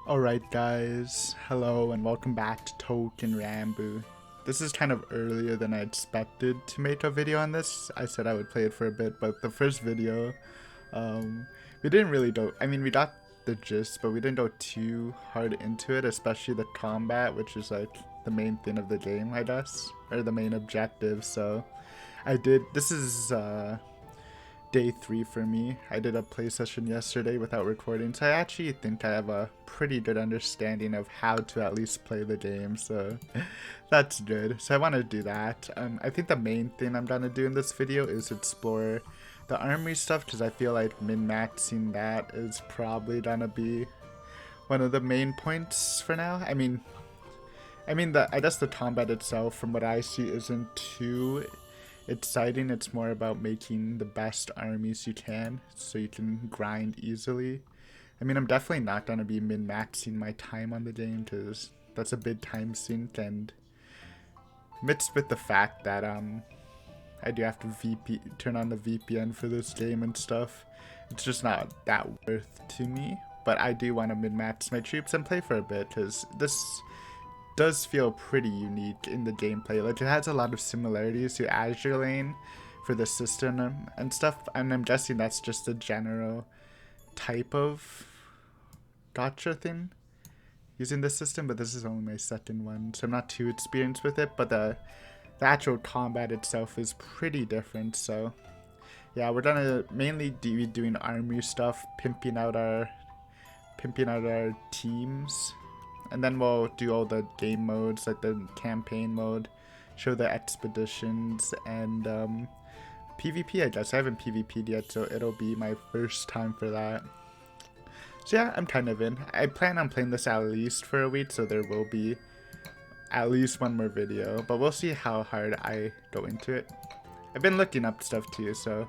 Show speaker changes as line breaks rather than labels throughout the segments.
Alright guys, hello and welcome back to Touken Ranbu. This is kind of earlier than I expected to make a video on this. I said I would play it for a bit, but the first video, we didn't really go, we got the gist, but we didn't go too hard into it, especially the combat, which is like the main thing of the game, I guess, or the main objective. So this is day 3 for me. I did a play session yesterday without recording, so I actually think I have a pretty good understanding of how to at least play the game, so that's good. So I want to do that. I think the main thing I'm gonna do in this video is explore the armory stuff, because I feel like min-maxing that is probably gonna be one of the main points for now. I guess the combat itself, from what I see, isn't too exciting. It's more about making the best armies you can so you can grind easily. I'm definitely not going to be min-maxing my time on the game, because that's a big time sink, and mixed with the fact that I do have to turn on the VPN for this game and stuff, it's just not that worth to me. But I do want to min-max my troops and play for a bit, because this does feel pretty unique in the gameplay. Like, it has a lot of similarities to Azure Lane for the system and stuff, and I'm guessing that's just a general type of gotcha thing using the system, but this is only my second one, so I'm not too experienced with it. But the actual combat itself is pretty different. So yeah, we're gonna mainly be doing army stuff, pimping out our teams. And then we'll do all the game modes, like the campaign mode, show the expeditions, and PvP, I guess. I haven't PvP'd yet, so it'll be my first time for that. So yeah, I'm kind of in. I plan on playing this at least for a week, so there will be at least one more video. But we'll see how hard I go into it. I've been looking up stuff too, so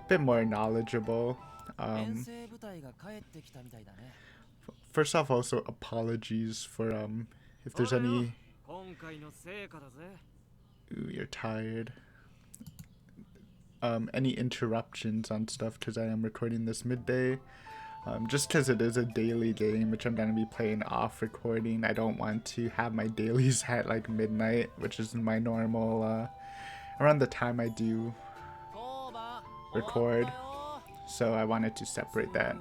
a bit more knowledgeable. First off, also apologies for if there's any. Ooh, you're tired. Any interruptions on stuff, because I am recording this midday. Just because it is a daily game, which I'm gonna be playing off recording. I don't want to have my dailies at like midnight, which is my normal around the time I do record. So I wanted to separate that.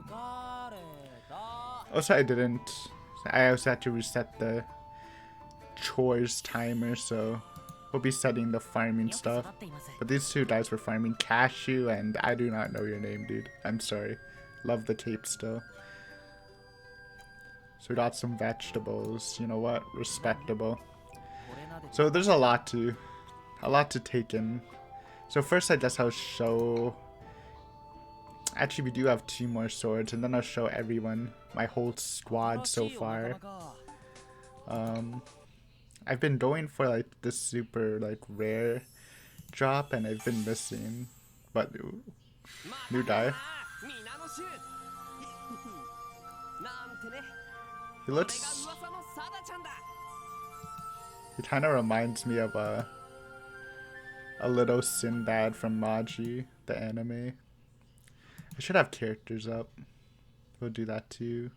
Also, I also had to reset the chores timer, so we'll be setting the farming stuff. But these two guys were farming cashew, and I do not know your name, dude. I'm sorry. Love the cape still. So we got some vegetables. You know what? Respectable. So there's a lot to take in. So first, I guess I'll show. Actually, we do have 2 more swords, and then I'll show everyone, my whole squad so far. I've been going for like this super like rare drop, and I've been missing. But ooh, new guy. He kind of reminds me of a little Sinbad from Maji, the anime. I should have characters up. We'll do that too.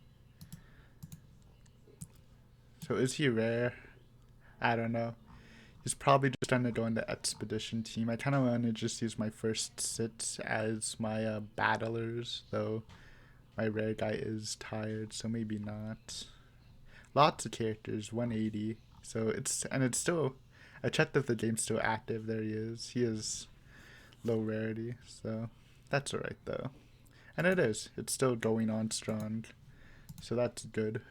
So is he rare? I don't know. He's probably just trying to go in the expedition team. I kind of want to just use my first sits as my battlers, though my rare guy is tired, so maybe not. Lots of characters, 180. So it's still, I checked if the game's still active. There he is. He is low rarity, so that's alright though. And it is. It's still going on strong. So that's good.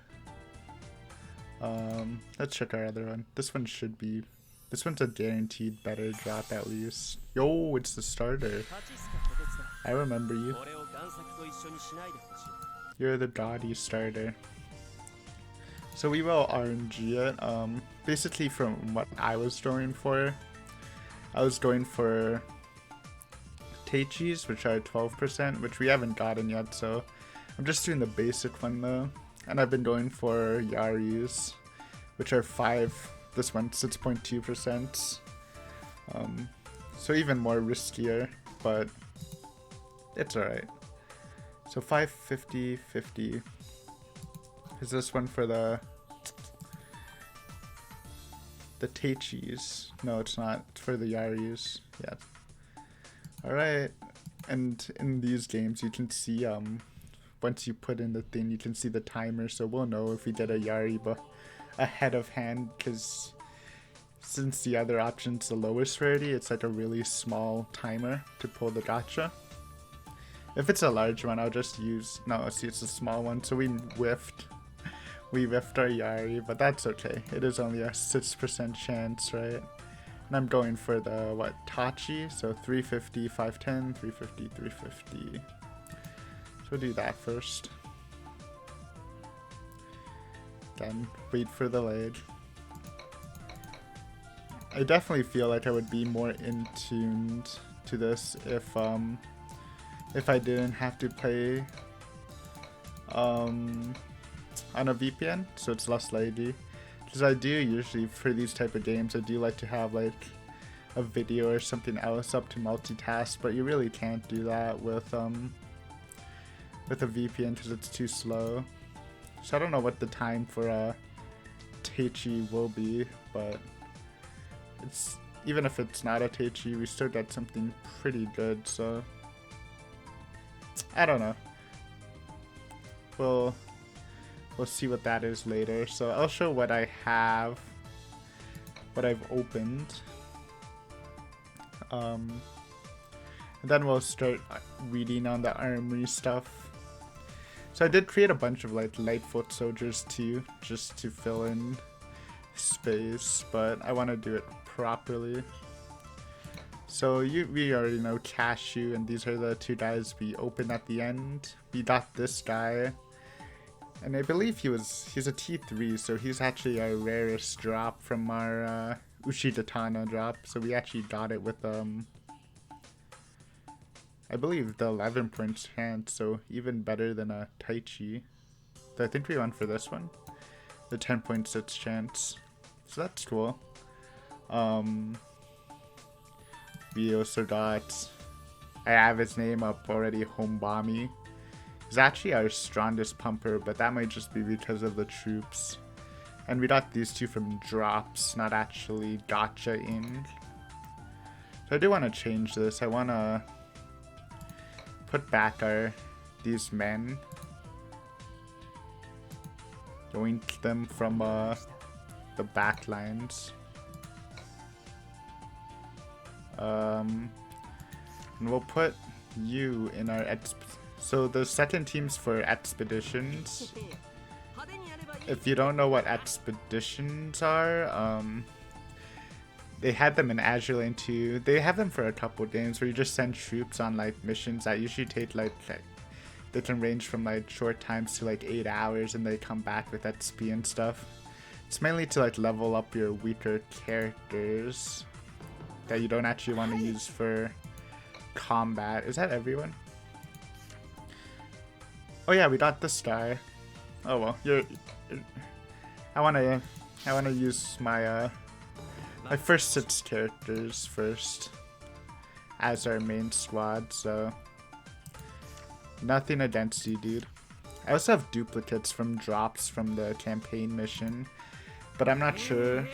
Let's check our other one. This one's a guaranteed better drop at least. Yo, it's the starter. I remember you. You're the gaudy starter. So we will RNG it. Basically from what I was going for Teichis, which are 12%, which we haven't gotten yet, so I'm just doing the basic one though. And I've been going for Yarus, which are 5, this one 6.2%. So even more riskier, but it's alright. So 550, 50, Is this one for the Teichis? No, it's not. It's for the Yaris. Yeah. Alright. And in these games you can see once you put in the thing you can see the timer, so we'll know if we get a Yari but ahead of hand, because since the other option's the lowest rarity, it's like a really small timer to pull the gacha. If it's a large one, I'll just use... No, see, it's a small one, so we whiffed. We whiffed our Yari, but that's okay. It is only a 6% chance, right? And I'm going for the, what, Tachi? So 350, 510, 350, 350. So we'll do that first. Then wait for the leg. I definitely feel like I would be more in tuned to this if I didn't have to play on a VPN, so it's less laggy. Because I do usually, for these type of games, I do like to have like a video or something else up to multitask, but you really can't do that with a VPN because it's too slow. So I don't know what the time for a Teichi will be, but it's, even if it's not a Teichi, we still get something pretty good, so I don't know. We'll see what that is later. So I'll show what I have, what I've opened. And then we'll start reading on the armory stuff. So I did create a bunch of like Lightfoot soldiers too, just to fill in space, but I want to do it properly. So we already know Cashew, and these are the two guys we opened at the end. We got this guy, and I believe he's a T3, so he's actually our rarest drop from our Ushidatana drop. So we actually got it with I believe the 11 points chance, so even better than a Taichi. So I think we went for this one, the 10.6 chance. So that's cool. We also got, I have his name up already, Hombami. He's actually our strongest pumper, but that might just be because of the troops. And we got these two from drops, not actually gacha-ing. So I do want to change this. I want to put back these men. Yoink them from the back lines. And we'll put you in our so the second team's for expeditions. If you don't know what expeditions are, they had them in Azure Lane 2. They have them for a couple games where you just send troops on like missions that usually take like they can range from like short times to like 8 hours, and they come back with XP and stuff. It's mainly to like level up your weaker characters that you don't actually want to use for combat. Is that everyone? Oh yeah, we got this guy. Oh well, I wanna use my my first 6 characters first as our main squad, so nothing against you, dude. I also have duplicates from drops from the campaign mission, but I'm not sure.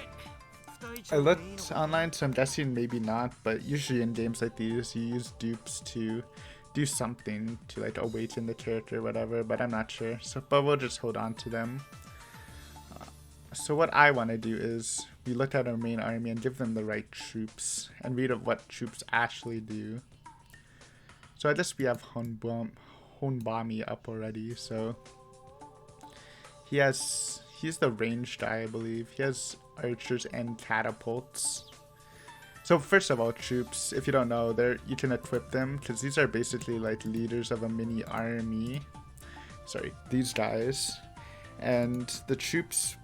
I looked online, so I'm guessing maybe not, but usually in games like these you use dupes to do something to like awaken the character or whatever, but I'm not sure. So, but we'll just hold on to them. So what I want to do is we look at our main army and give them the right troops and read of what troops actually do. So I guess we have Honbami up already, so he's the ranged guy, I believe. He has archers and catapults. So first of all, troops, if you don't know, you can equip them because these are basically like leaders of a mini army. Sorry, these guys. And the troops,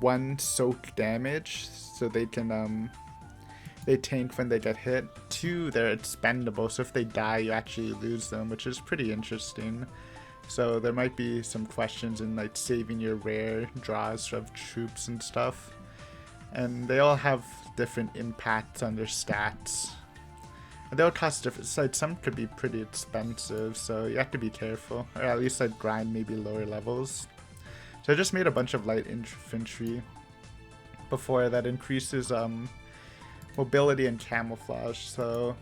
1, soak damage, so they can they tank when they get hit. 2, they're expendable, so if they die you actually lose them, which is pretty interesting. So there might be some questions in like saving your rare draws of troops and stuff. And they all have different impacts on their stats. And they'll cost different, like some could be pretty expensive, so you have to be careful. Or at least like grind maybe lower levels. So I just made a bunch of light infantry before that increases mobility and camouflage. So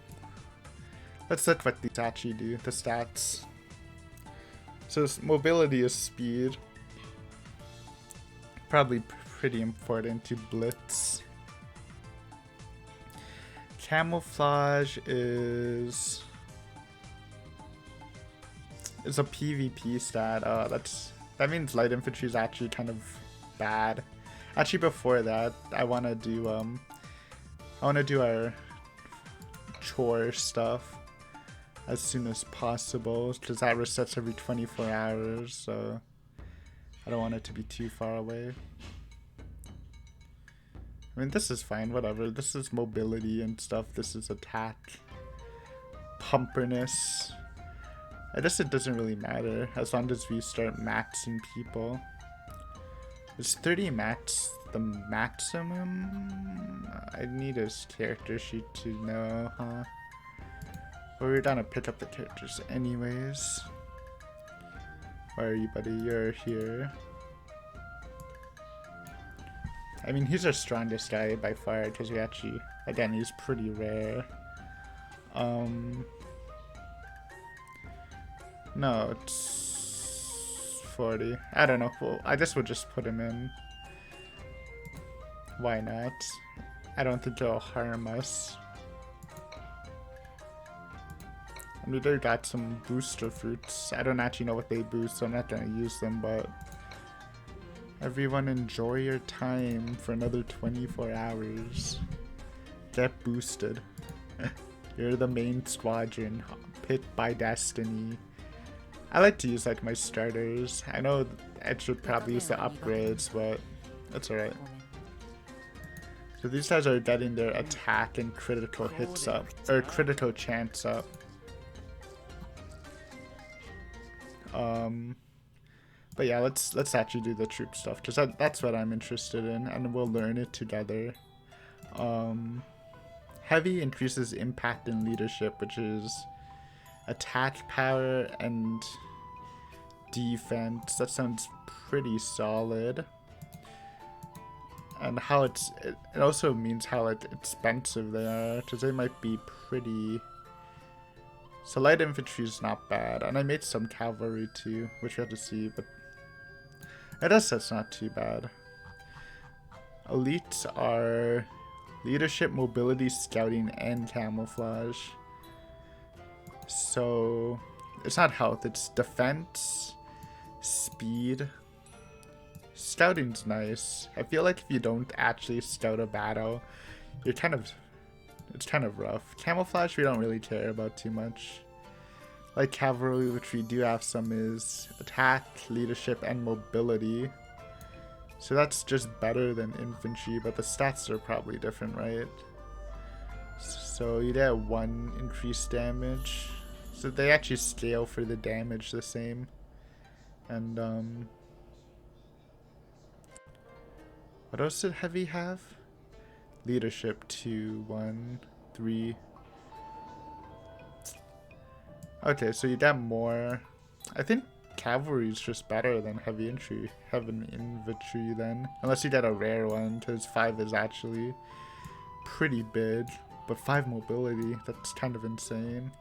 let's look what these actually do, the stats. So mobility is speed. Probably pretty important to blitz. Camouflage is a PvP stat. Oh, that means light infantry is actually kind of bad. Actually, before that, I want to do our chore stuff as soon as possible, because that resets every 24 hours. So I don't want it to be too far away. I mean, this is fine, whatever. This is mobility and stuff. This is attack. Pumperness. I guess it doesn't really matter as long as we start maxing people. Is 30 max the maximum? I need his character sheet to know, huh? But we're gonna pick up the characters anyways. Where are you, buddy? You're here. I mean, he's our strongest guy by far, because we actually, again, he's pretty rare. No, it's 40. I don't know. Well, I guess we'll just put him in. Why not? I don't think it'll harm us. And we do got some booster fruits. I don't actually know what they boost, so I'm not gonna use them, but everyone enjoy your time for another 24 hours. Get boosted. You're the main squadron, picked by destiny. I like to use like my starters. I know I should probably use the upgrades, but that's alright. So these guys are getting their attack and critical hits up, or critical chance up. But yeah, let's actually do the troop stuff, because that's what I'm interested in, and we'll learn it together. Heavy increases impact and leadership, which is attack power and defense. That sounds pretty solid. And how it also means how expensive they are, because they might be pretty. So light infantry is not bad, and I made some cavalry too, which we have to see, but I guess that's not too bad. Elites are leadership, mobility, scouting, and camouflage. So it's not health, it's defense, speed. Scouting's nice. I feel like if you don't actually scout a battle, it's kind of rough. Camouflage we don't really care about too much. Like cavalry, which we do have some, is attack, leadership, and mobility. So that's just better than infantry, but the stats are probably different, right? So you get 1 increased damage. So they actually scale for the damage the same. And what else did heavy have? Leadership 2, 1, 3. Okay, so you got more. I think cavalry is just better than heavy infantry then, unless you get a rare one, because 5 is actually pretty big, but 5 mobility, that's kind of insane.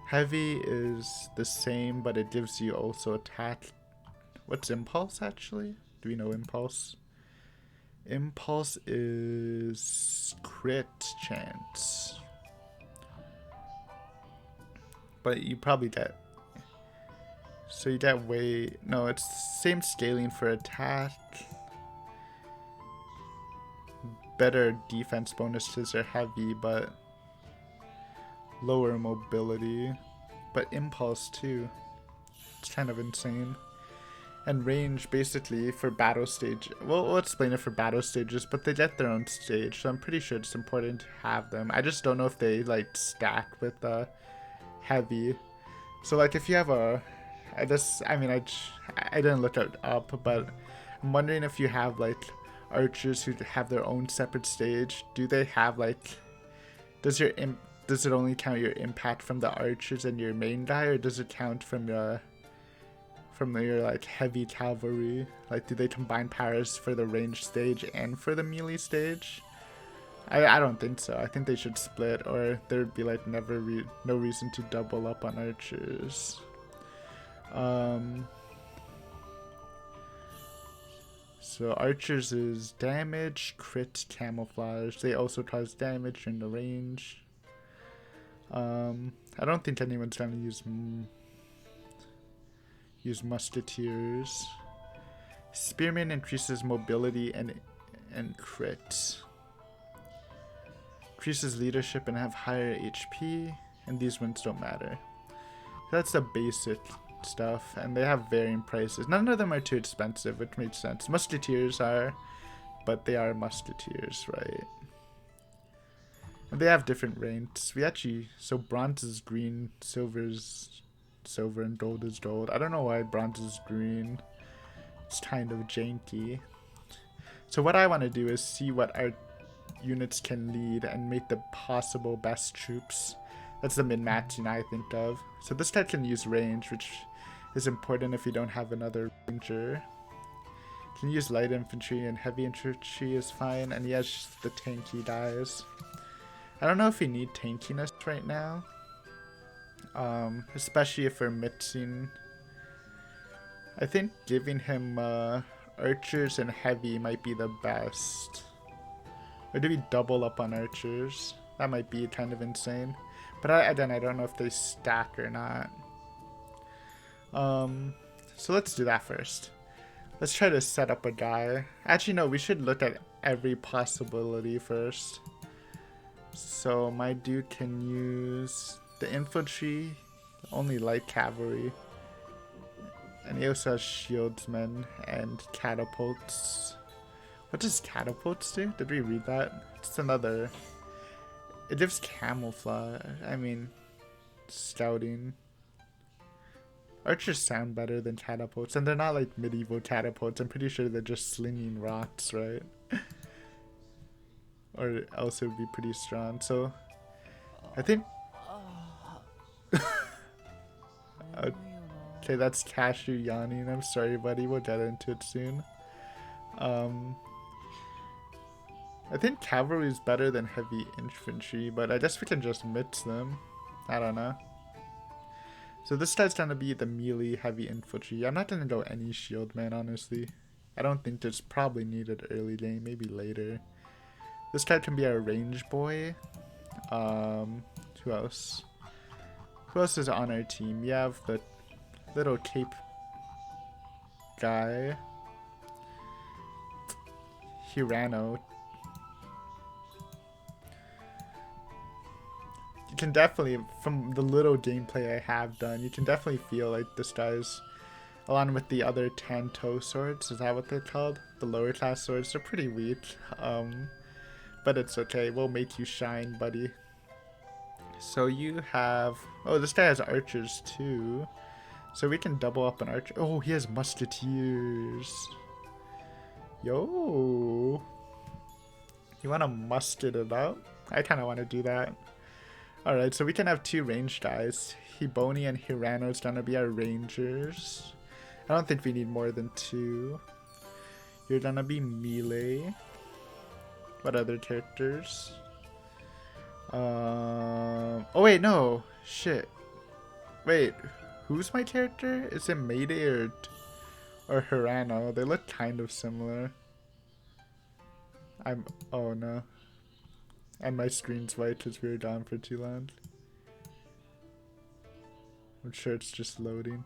Heavy is the same, but it gives you also attack. What's impulse actually? Do we know impulse? Impulse is crit chance. But you probably get, so you get way, no, it's same scaling for attack. Better defense bonuses are heavy, but lower mobility. But impulse too. It's kind of insane. And range basically for battle stage. Well, we'll explain it for battle stages, but they get their own stage, so I'm pretty sure it's important to have them. I just don't know if they like stack with heavy. So like if you have I didn't look it up, but I'm wondering if you have like archers who have their own separate stage. Do they have like, does it only count your impact from the archers and your main guy, or does it count from from your like heavy cavalry? Like, do they combine powers for the range stage and for the melee stage? I don't think so. I think they should split, or there'd be like no reason to double up on archers. So archers is damage, crit, camouflage. They also cause damage in the range. I don't think anyone's gonna use musketeers. Spearman increases mobility and crit. Increases leadership and have higher HP, and these ones don't matter. That's the basic stuff, and they have varying prices. None of them are too expensive, which makes sense. Musketeers are, but they are musketeers, right? And they have different ranks. So bronze is green, silver is silver, and gold is gold. I don't know why bronze is green. It's kind of janky. So what I want to do is see what our units can lead and make the possible best troops. That's the min-matching I think of. So this guy can use range, which is important if you don't have another ranger. Can use light infantry, and heavy infantry is fine, and he has the tanky guys. I don't know if we need tankiness right now, especially if we're mixing. I think giving him archers and heavy might be the best. Or do we double up on archers? That might be kind of insane. But I don't know if they stack or not. So let's do that first. Let's try to set up a guy. Actually, no, we should look at every possibility first. So my dude can use the infantry, only light cavalry. And he also has shieldsmen and catapults. What does catapults do? Did we read that? It's another. It gives camouflage. I mean, scouting. Archers sound better than catapults, and they're not like medieval catapults. I'm pretty sure they're just slinging rocks, right? Or else it would be pretty strong. So, I think. Okay, that's Cashew yawning. I'm sorry, buddy. We'll get into it soon. I think cavalry is better than heavy infantry, but I guess we can just mix them. I don't know. So this guy's gonna be the melee heavy infantry. I'm not gonna go any shield man, honestly. I don't think it's probably needed early game, maybe later. This guy can be our range boy. Who else? Who else is on our team? We have the little cape guy. Hirano. You can definitely, from the little gameplay I have done, you can definitely feel like this guy's, along with the other Tanto swords, is that what they're called? The lower class swords, they're pretty weak. But it's okay, we'll make you shine, buddy. So you have, oh, this guy has archers too. So we can double up an archer. Oh, he has musketeers. Yo. You want to musket it up? I kind of want to do that. Alright, so we can have two ranged guys. Hiboni and Hirano is gonna be our rangers. I don't think we need more than two. You're gonna be melee. What other characters? Oh wait, no. Shit. Wait, who's my character? Is it Mayday or Hirano? They look kind of similar. Oh no. And my screen's white because we were gone for too long. I'm sure it's just loading.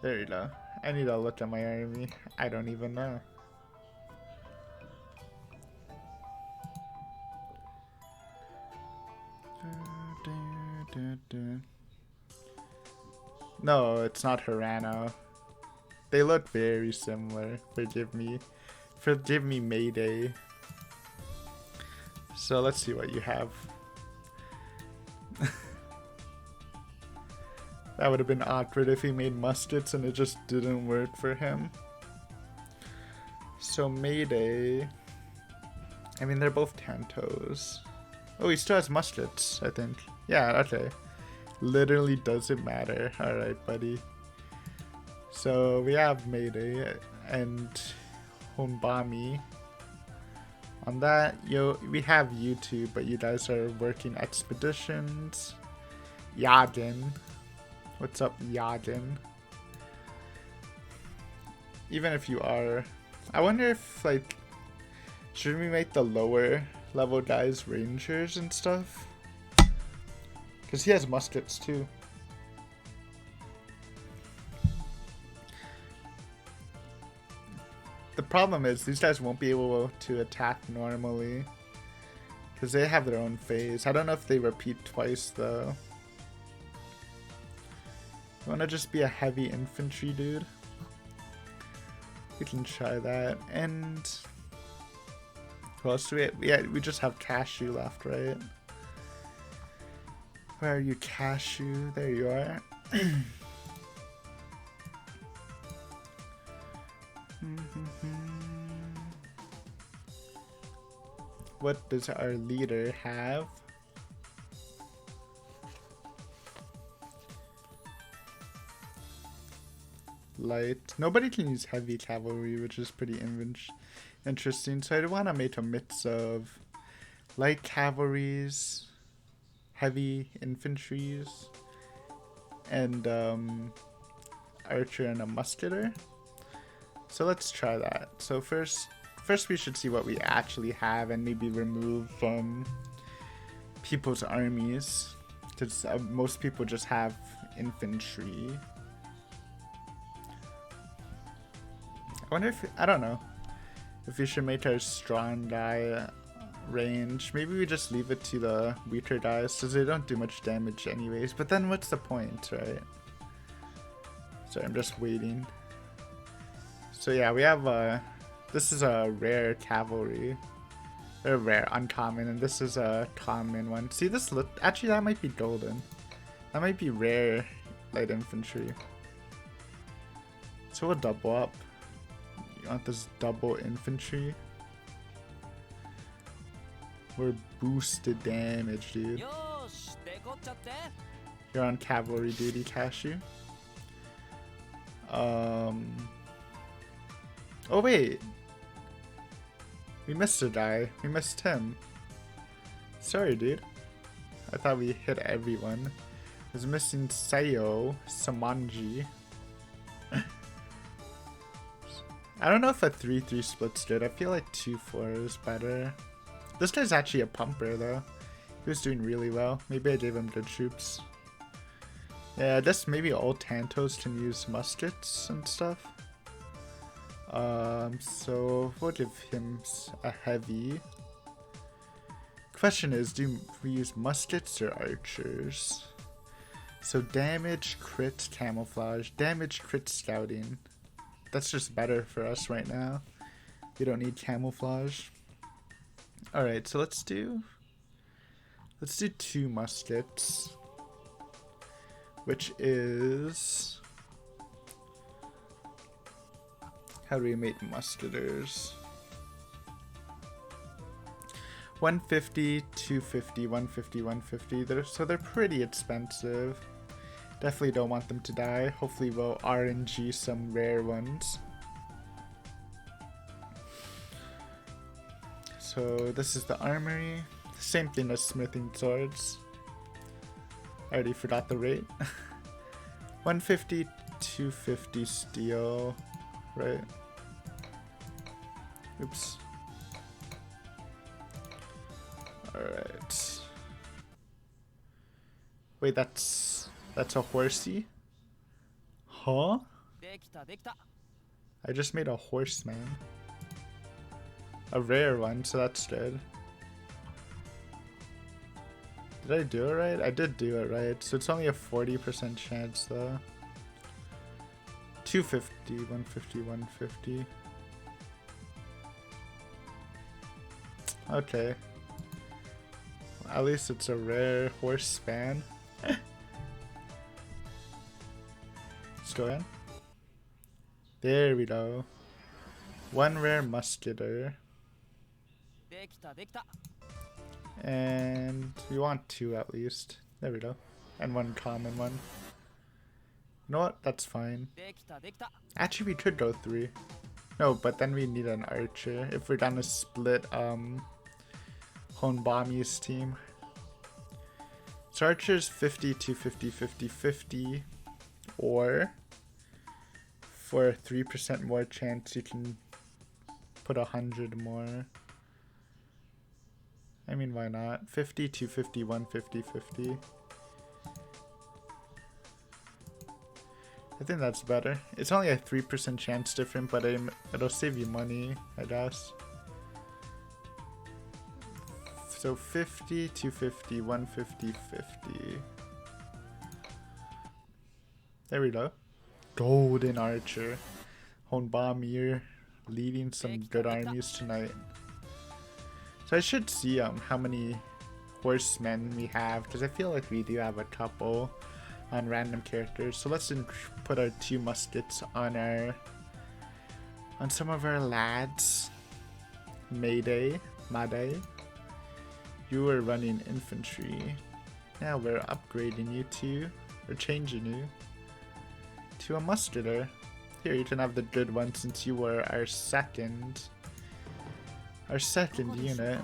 There you go. I need to look at my army. I don't even know. No, it's not Hirano. They look very similar. Forgive me. Forgive me, Mayday. So let's see what you have. That would have been awkward if he made muskets and it just didn't work for him. So Mayday. I mean, they're both Tantos. Oh, he still has muskets, I think. Yeah, okay. Literally doesn't matter. Alright, buddy. So we have Mayday and Honbami. On that, we have you two, but you guys are working expeditions. Yagin. What's up, Yagin? Even if you are... I wonder if, like... Should we make the lower level guys rangers and stuff? Because he has muskets too. The problem is these guys won't be able to attack normally. Because they have their own phase. I don't know if they repeat twice though. You want to just be a heavy infantry dude? We can try that. And... Who else do we have? Yeah, we just have Cashew left, right? Where are you, Cashew? There you are. What does our leader have? Light. Nobody can use heavy cavalry, which is pretty interesting. So I want to make a mix of light cavalries, heavy infantries, and archer and a musketer. So let's try that. So first we should see what we actually have and maybe remove from people's armies, because most people just have infantry. I wonder if, I don't know, if we should make our strong guy range. Maybe we just leave it to the weaker guys because they don't do much damage anyways. But then what's the point, right? Sorry, I'm just waiting. So yeah, we have this is a rare cavalry. Or rare, uncommon, and this is a common one. See, this look, actually that might be golden. That might be rare light infantry. So we'll double up. You want this double infantry? We're boosted damage, dude. You're on cavalry duty, Cashew. Oh wait. We missed a guy. We missed him. Sorry, dude. I thought we hit everyone. I was missing Sayo Samanji. I don't know if a 3-3 split's good. I feel like 2-4 is better. This guy's actually a pumper though. He was doing really well. Maybe I gave him good troops. Yeah, I guess maybe all Tantos can use muskets and stuff. So we'll give him a heavy. Question is, do we use muskets or archers? So damage, crit, camouflage, damage, crit, scouting. That's just better for us right now. We don't need camouflage. Alright, so let's do 2 muskets. Which is... How do we make musketers? 150, 250, 150, 150. So they're pretty expensive. Definitely don't want them to die. Hopefully we'll RNG some rare ones. So this is the armory. Same thing as smithing swords. I already forgot the rate. 150, 250 steel, right? Oops. Alright. Wait, that's a horsey? Huh? I just made a horseman. A rare one, so that's good. Did I do it right? I did do it right. So it's only a 40% chance though. 250, 150, 150. Okay. At least it's a rare horse span. Let's go in. There we go. 1 rare musketer. And we want 2 at least. There we go. And 1 common one. You know what? That's fine. Actually, we could go 3. No, but then we need an archer if we're gonna split Honbami's team. So archers 50 to 50, 50, 50, or for a 3% more chance you can put 100 more. I mean, why not? 50 to 50, 150, 50. I think that's better. It's only a 3% chance different, but it'll save you money, I guess. So 50, 250, 150, 50. There we go. Golden Archer. Honbami leading some good armies tonight. So I should see how many horsemen we have, because I feel like we do have a couple on random characters. So let's put our 2 muskets on some of our lads. Made. You were running infantry. Now we're upgrading you to, or changing you to a musketer. Here, you can have the good one since you were our second unit.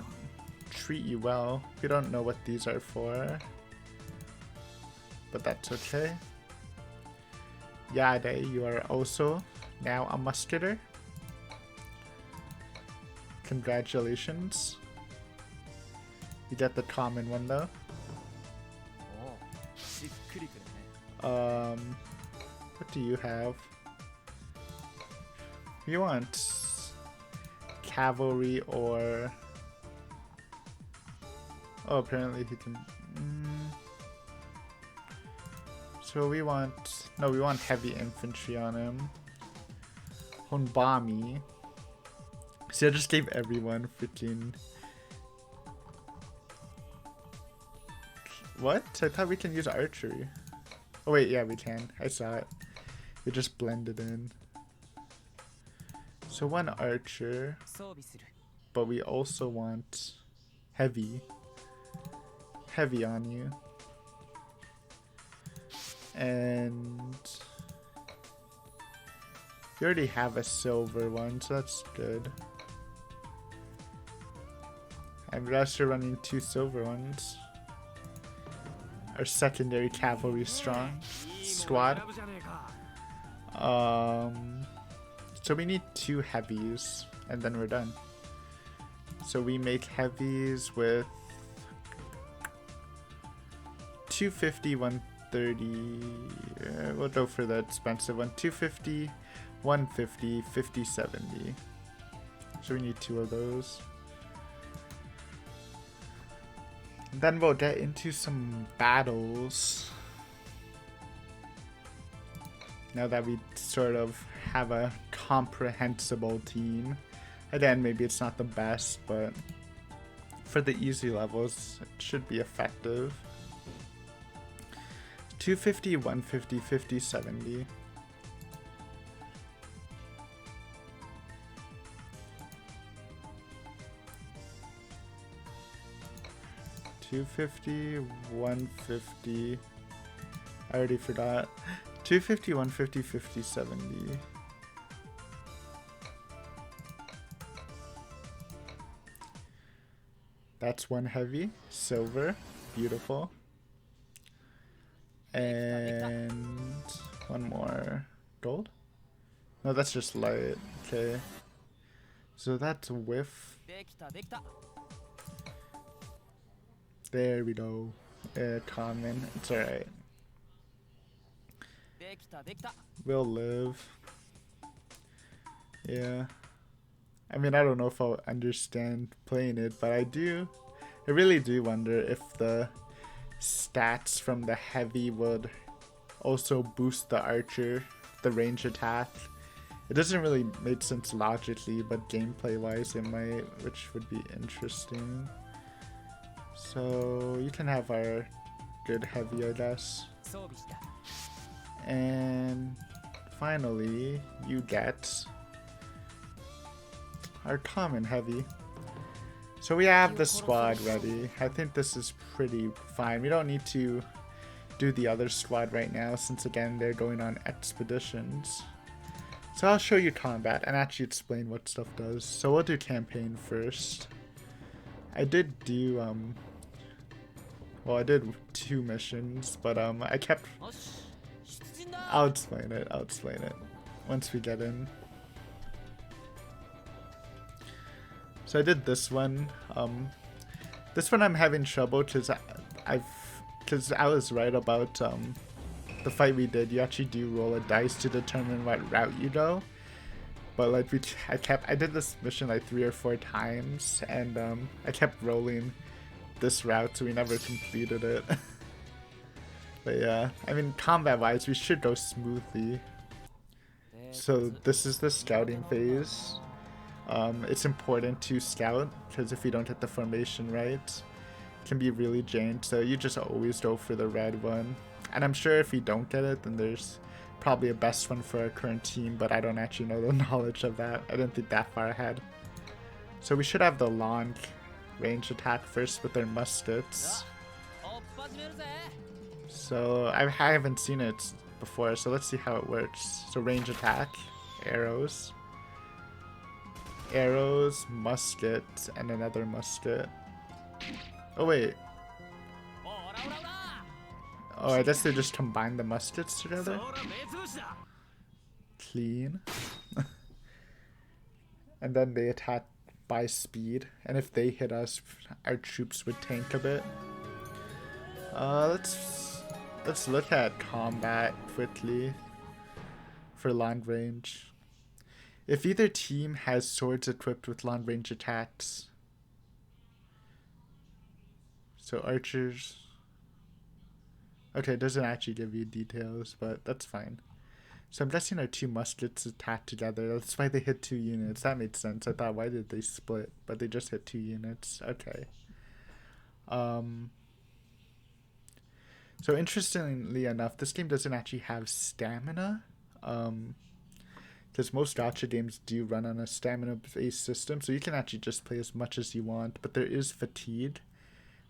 Treat you well. We don't know what these are for, but that's okay. Yade, you are also now a musketer. Congratulations. You get the common one though. What do you have? You want cavalry or... Oh, apparently he can... So we want... No, we want heavy infantry on him. Honbami. See, I just gave everyone freaking... What? I thought we can use archery. Oh wait, yeah, we can. I saw it. It just blended in. So 1 archer, but we also want heavy on you. And you already have a silver one, so that's good. And we're also running 2 silver ones. Our secondary cavalry strong squad. So we need 2 heavies, and then we're done. So we make heavies with 250, 130. We'll go for the expensive one. 250, 150, 50, 70. So we need 2 of those. Then we'll get into some battles. Now that we sort of have a comprehensible team. Again, maybe it's not the best, but for the easy levels, it should be effective. 250, 150, 50, 70. $250, 150. I already forgot. 250, 150, 50, 70. That's 1 heavy, silver, beautiful. And 1 more gold. No, that's just light. Okay. So that's a whiff. There we go. Common. It's alright. We'll live. Yeah. I mean, I don't know if I'll understand playing it, but I really do wonder if the stats from the heavy would also boost the archer, the range attack. It doesn't really make sense logically, but gameplay wise it might, which would be interesting. So you can have our good heavy, I guess. And finally, you get our common heavy. So we have the squad ready. I think this is pretty fine. We don't need to do the other squad right now, since again they're going on expeditions. So I'll show you combat and actually explain what stuff does. So we'll do campaign first. I did do well, I did 2 missions, but I kept. I'll explain it. I'll explain it once we get in. So I did this one. This one I'm having trouble because I was right about the fight we did. You actually do roll a dice to determine what route you go. But like I did this mission like 3 or 4 times, and I kept rolling this route, so we never completed it. But yeah, I mean, combat wise, we should go smoothly. So this is the scouting phase. It's important to scout, because if you don't hit the formation right, it can be really jank, so you just always go for the red one. And I'm sure if you don't get it, then there's probably a best one for our current team, but I don't actually know the knowledge of that. I didn't think that far ahead. So we should have the long range attack first with their muskets. So I haven't seen it before, so let's see how it works. So range attack, arrows, musket, and another musket. Oh wait. Oh, I guess they just combine the muskets together. Clean. And then they attack by speed, and if they hit us, our troops would tank a bit. Let's look at combat quickly for long range. If either team has swords equipped with long range attacks, so archers. Okay, it doesn't actually give you details, but that's fine. So I'm guessing our 2 muskets attack together. That's why they hit 2 units. That made sense. I thought, why did they split? But they just hit 2 units. Okay. So interestingly enough, this game doesn't actually have stamina. Because most gacha games do run on a stamina-based system, so you can actually just play as much as you want. But there is fatigue.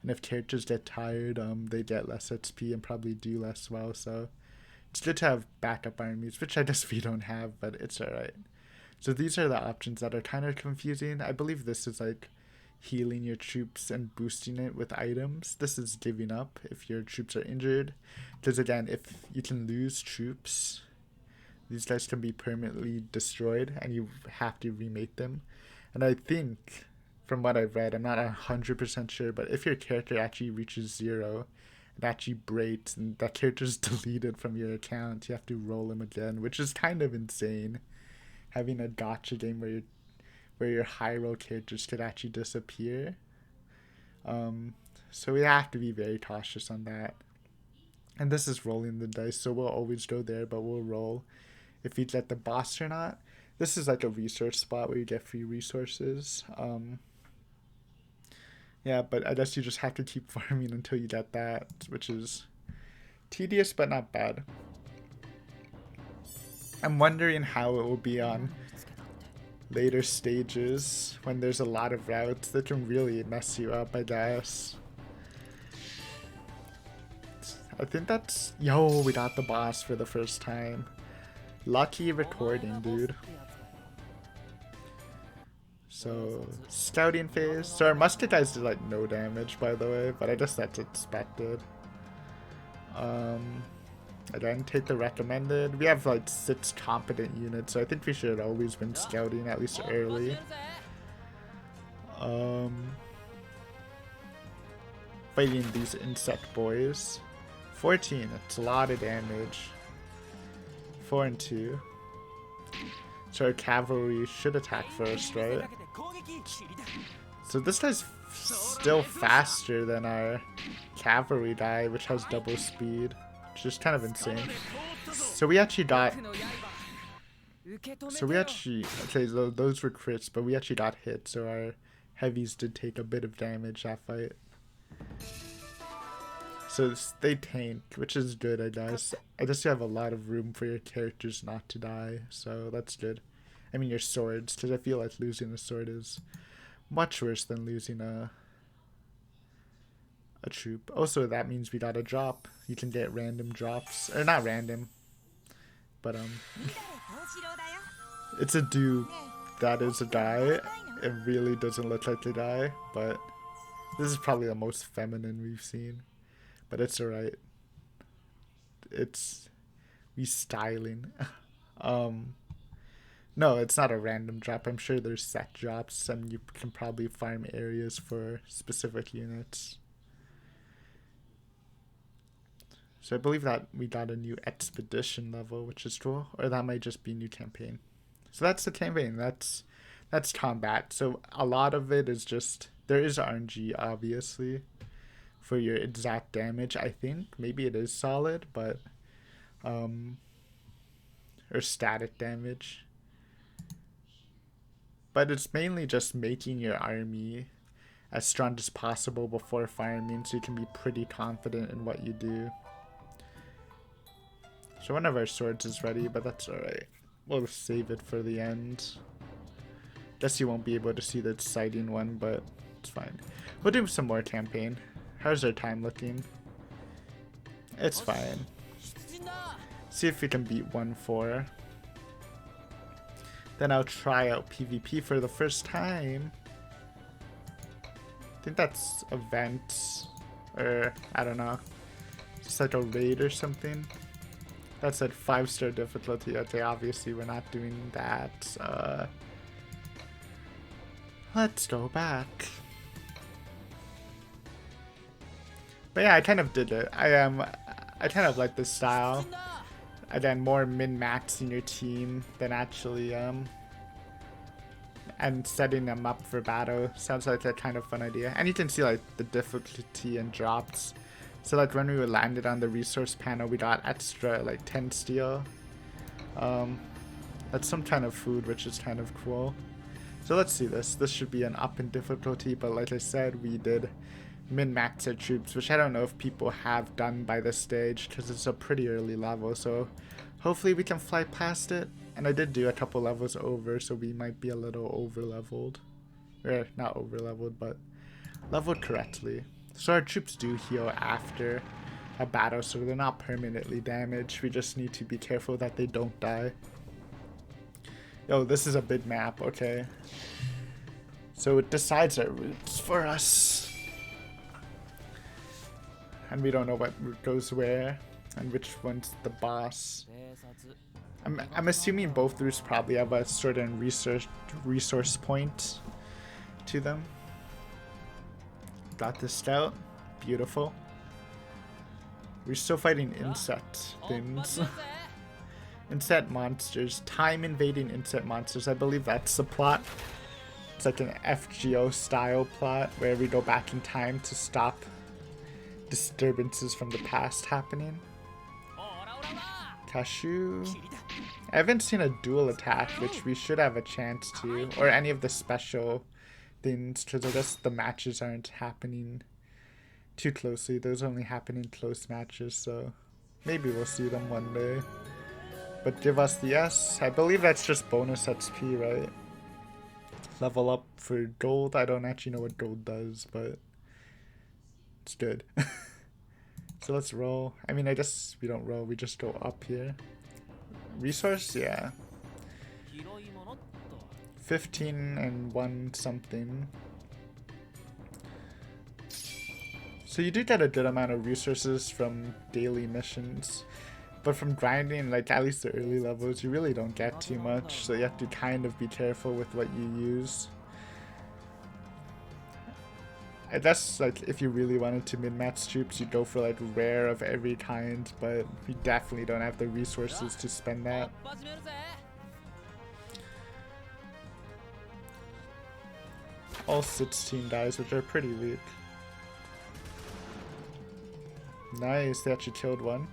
And if characters get tired, they get less XP and probably do less well, so it's good to have backup armies, which I guess we don't have, but it's alright. So these are the options that are kind of confusing. I believe this is like healing your troops and boosting it with items. This is giving up if your troops are injured, because again, if you can lose troops, these guys can be permanently destroyed and you have to remake them. And I think, from what I've read, I'm not 100% sure, but if your character actually reaches 0, it actually breaks and that character's deleted from your account, you have to roll him again, which is kind of insane. Having a gacha game where your high roll characters could actually disappear. So we have to be very cautious on that. And this is rolling the dice, so we'll always go there, but we'll roll if we get the boss or not. This is like a resource spot where you get free resources. Yeah, but I guess you just have to keep farming until you get that, which is tedious but not bad. I'm wondering how it will be on later stages when there's a lot of routes that can really mess you up, I guess. I think that's... Yo, we got the boss for the first time. Lucky recording, dude. So, scouting phase. So our musket guys did like no damage, by the way, but I guess that's expected. Again, take the recommended. We have like 6 competent units, so I think we should always win scouting, at least early. Fighting these insect boys. 14, it's a lot of damage. 4 and 2. So our cavalry should attack first, right? So this guy's still faster than our cavalry guy, which has double speed, which is kind of insane. So we actually got... Okay, those were crits, but we actually got hit, so our heavies did take a bit of damage that fight. So they tank, which is good, I guess. I guess you have a lot of room for your characters not to die, so that's good. I mean your swords, because I feel like losing a sword is much worse than losing a a troop. Also, that means we got a drop. You can get random drops. Or not random. But, it's a dude that is a guy. It really doesn't look like a guy, but this is probably the most feminine we've seen. But it's alright. We styling. No, it's not a random drop. I'm sure there's set drops and you can probably farm areas for specific units. So I believe that we got a new expedition level, which is cool. Or that might just be new campaign. So that's the campaign. That's combat. So a lot of it is just, there is RNG obviously for your exact damage, I think. Maybe it is solid, but or static damage. But it's mainly just making your army as strong as possible before farming so you can be pretty confident in what you do. So one of our swords is ready, but that's alright. We'll save it for the end. Guess you won't be able to see the exciting one, but it's fine. We'll do some more campaign. How's our time looking? It's fine. See if we can beat 1-4. Then I'll try out PvP for the first time. I think that's events. Or, I don't know. Just like a raid or something. That's at 5-star difficulty. Okay, obviously we're not doing that. Let's go back. But yeah, I kind of did it. I kind of like this style. Again, more min-maxing your team than actually and setting them up for battle. Sounds like a kind of fun idea. And you can see like the difficulty and drops. So like when we landed on the resource panel, we got extra like 10 steel. That's some kind of food, which is kind of cool. So let's see this. This should be an up in difficulty, but like I said, we did min-max our troops, which I don't know if people have done by this stage because it's a pretty early level, so hopefully we can fly past it. And I did do a couple levels over, so we might be a little over-leveled. Or not over-leveled, but leveled correctly. So our troops do heal after a battle, so they're not permanently damaged. We just need to be careful that they don't die. Yo, this is a big map, okay. So it decides our routes for us. And we don't know what route goes where and which one's the boss. I'm assuming both routes probably have a certain resource point to them. Got the scout. Beautiful. We're still fighting insect things. Insect monsters. Time invading insect monsters. I believe that's the plot. It's like an FGO style plot where we go back in time to stop disturbances from the past happening. Cashew. I haven't seen a dual attack, which we should have a chance to, or any of the special things, because I guess the matches aren't happening too closely. Those only happen in close matches, so maybe we'll see them one day. But give us the S. I believe that's just bonus XP, right? Level up for gold. I don't actually know what gold does, but it's good. So let's roll. I mean, I guess we don't roll, we just go up here. Resource? Yeah. 15 and 1 something. So you do get a good amount of resources from daily missions. But from grinding, like at least the early levels, you really don't get too much. So you have to kind of be careful with what you use. I guess like if you really wanted to min-max troops, you'd go for like rare of every kind, but we definitely don't have the resources to spend that. All 16 dies, which are pretty weak. Nice, they actually killed one.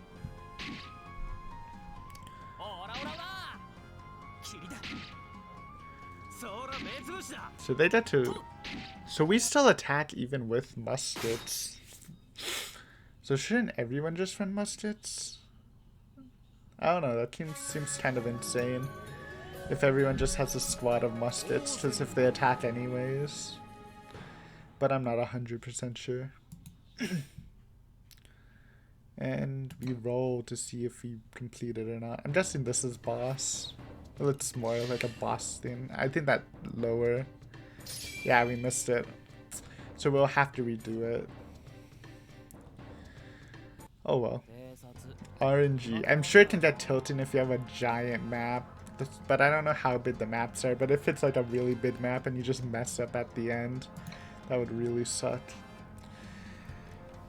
So they get to... So we still attack even with muskets. So shouldn't everyone just run muskets? I don't know, that seems kind of insane. If everyone just has a squad of muskets, because if they attack anyways. But I'm not 100% sure. And we roll to see if we complete it or not. I'm guessing this is boss. Well, it's more like a boss thing. I think that lower. Yeah, we missed it. So we'll have to redo it. Oh well. RNG. I'm sure it can get tilting if you have a giant map. But I don't know how big the maps are. But if it's like a really big map and you just mess up at the end, that would really suck.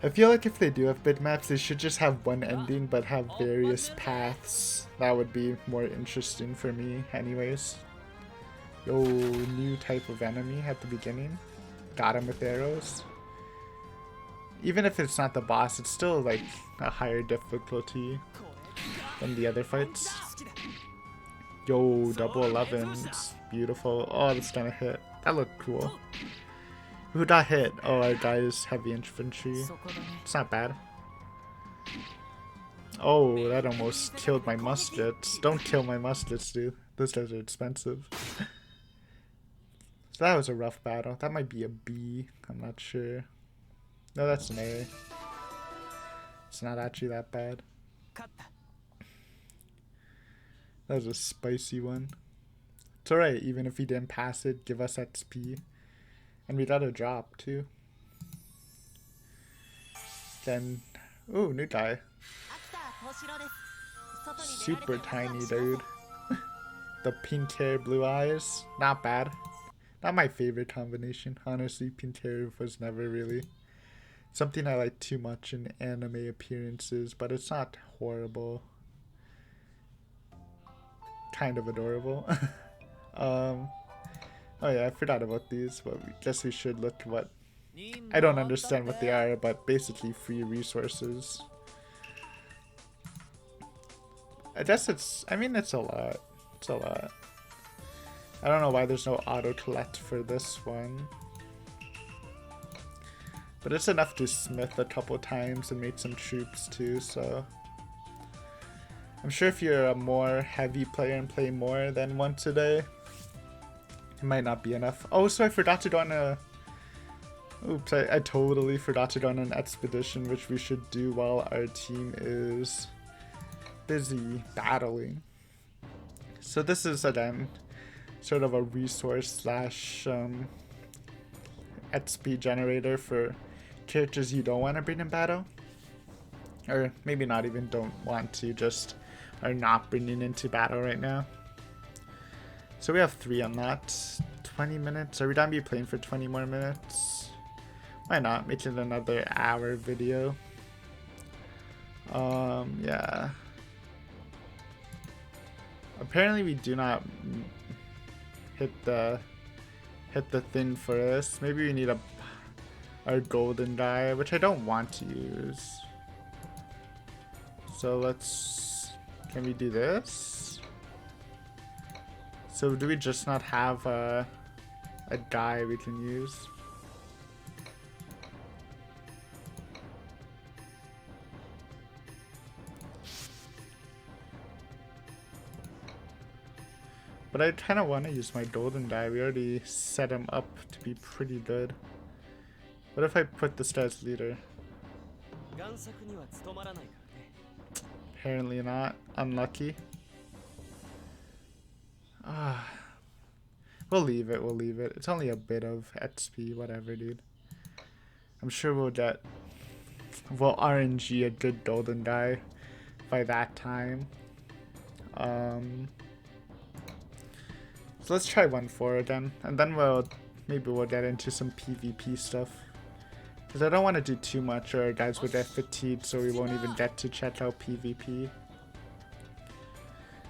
I feel like if they do have big maps, they should just have one ending but have various paths. That would be more interesting for me anyways. Yo, new type of enemy at the beginning. Got him with arrows. Even if it's not the boss, it's still like a higher difficulty than the other fights. Yo, double 11s. Beautiful. Oh, that's gonna hit. That looked cool. Who got hit? Oh, our guy is heavy infantry. It's not bad. Oh, that almost killed my muskets. Don't kill my muskets, dude. Those guys are expensive. So that was a rough battle. That might be a B. I'm not sure. No, that's an A. It's not actually that bad. That was a spicy one. It's alright, even if he didn't pass it, give us XP. And we got a drop too. Then, ooh, new guy. Super tiny dude. The pink hair, blue eyes. Not bad. Not my favorite combination. Honestly, pink hair was never really something I like too much in anime appearances, but it's not horrible. Kind of adorable. Oh yeah, I forgot about these, but I guess we should look what... I don't understand what they are, but basically free resources. I guess it's... I mean, it's a lot. It's a lot. I don't know why there's no auto-collect for this one. But it's enough to smith a couple times and make some troops too, so... I'm sure if you're a more heavy player and play more than once a day, it might not be enough. Oh, so I forgot to go on a... Oops, I totally forgot to go on an expedition, which we should do while our team is busy battling. So this is, again, sort of a resource slash XP generator for characters you don't want to bring in battle. Or maybe not even don't want to, just are not bringing into battle right now. So we have 3 unlocked. 20 minutes. Are we gonna be playing for 20 more minutes? Why not? Make it another hour video. Yeah. Apparently we do not hit the thing for this. Maybe we need our golden guy, which I don't want to use. So can we do this? So do we just not have a guy we can use? But I kind of want to use my golden guy. We already set him up to be pretty good. What if I put this guy as leader? Apparently not. Unlucky. We'll leave it. We'll leave it. It's only a bit of XP. Whatever, dude. I'm sure we'll RNG a good golden guy by that time. So let's try 1-4 again, and then maybe we'll get into some PvP stuff. Because I don't want to do too much or our guys will get fatigued, so we won't even get to check out PvP.